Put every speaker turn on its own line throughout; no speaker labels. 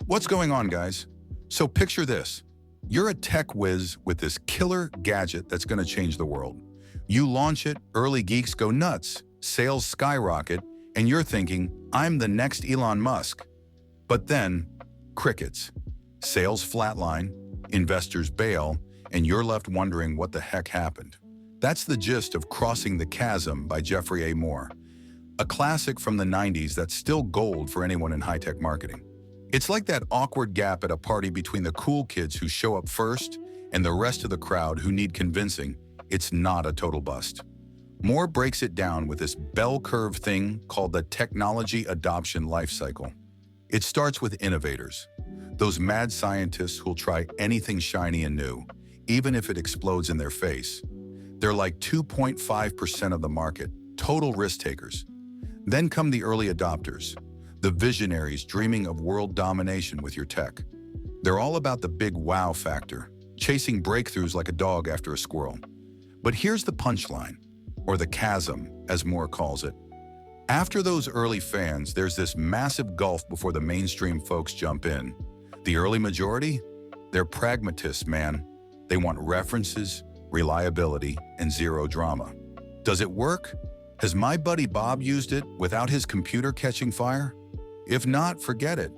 What's going on, guys? So picture this. You're a tech whiz with this killer gadget that's going to change the world. You launch it, early geeks go nuts, sales skyrocket, and you're thinking, I'm the next Elon Musk. But then, crickets. Sales flatline, investors bail, and you're left wondering what the heck happened. That's the gist of Crossing the Chasm by Geoffrey Moore, a classic from the 90s that's still gold for anyone in high-tech marketing. It's like that awkward gap at a party between the cool kids who show up first and the rest of the crowd who need convincing it's not a total bust. Moore breaks it down with this bell curve thing called the technology adoption life cycle. It starts with innovators, those mad scientists who'll try anything shiny and new, even if it explodes in their face. They're like 2.5% of the market, total risk takers. Then come the early adopters, the visionaries dreaming of world domination with your tech. They're all about the big wow factor, chasing breakthroughs like a dog after a squirrel. But here's the punchline, or the chasm, as Moore calls it. After those early fans, there's this massive gulf before the mainstream folks jump in. The early majority? They're pragmatists, man. They want references, reliability, and zero drama. Does it work? Has my buddy Bob used it without his computer catching fire? If not, forget it.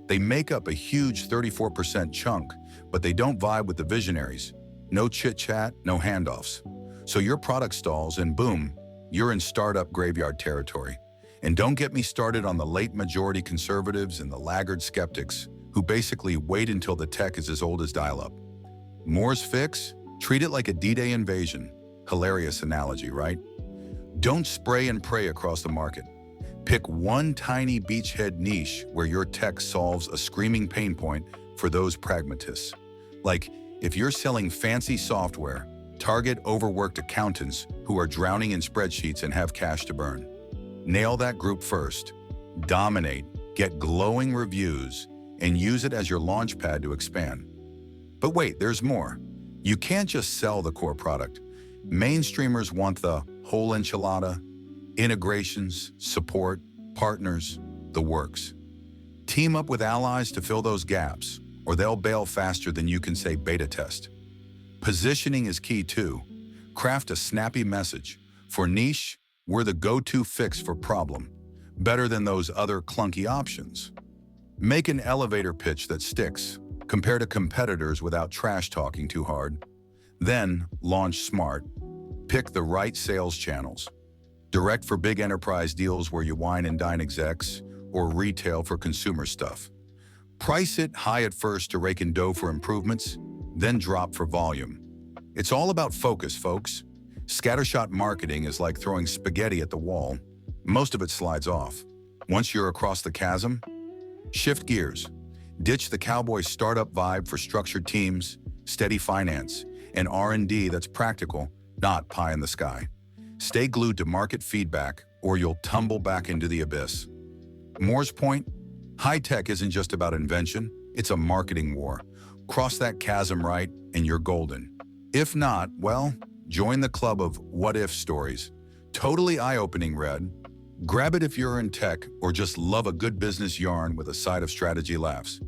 They make up a huge 34% chunk, but they don't vibe with the visionaries. No chit-chat, no handoffs. So your product stalls and boom, you're in startup graveyard territory. And don't get me started on the late majority conservatives and the laggard skeptics who basically wait until the tech is as old as dial-up. Moore's fix? Treat it like a D-Day invasion. Hilarious analogy, right? Don't spray and pray across the market. Pick one tiny beachhead niche where your tech solves a screaming pain point for those pragmatists. Like, if you're selling fancy software, target overworked accountants who are drowning in spreadsheets and have cash to burn. Nail that group first. Dominate, get glowing reviews, and use it as your launch pad to expand. But wait, there's more. You can't just sell the core product. Mainstreamers want the whole enchilada, integrations, support, partners, the works. Team up with allies to fill those gaps, or they'll bail faster than you can say beta test. Positioning is key too. Craft a snappy message. For niche, we're the go-to fix for problem, better than those other clunky options. Make an elevator pitch that sticks. Compare to competitors without trash talking too hard. Then, launch smart. Pick the right sales channels. Direct for big enterprise deals where you wine and dine execs, or retail for consumer stuff. Price it high at first to rake in dough for improvements, then drop for volume. It's all about focus, folks. Scattershot marketing is like throwing spaghetti at the wall. Most of it slides off. Once you're across the chasm, shift gears. Ditch the cowboy startup vibe for structured teams, steady finance, and R&D that's practical, not pie in the sky. Stay glued to market feedback, or you'll tumble back into the abyss. Moore's point? High tech isn't just about invention, it's a marketing war. Cross that chasm right, and you're golden. If not, well, join the club of what-if stories. Totally eye-opening read. Grab it if you're in tech or just love a good business yarn with a side of strategy laughs.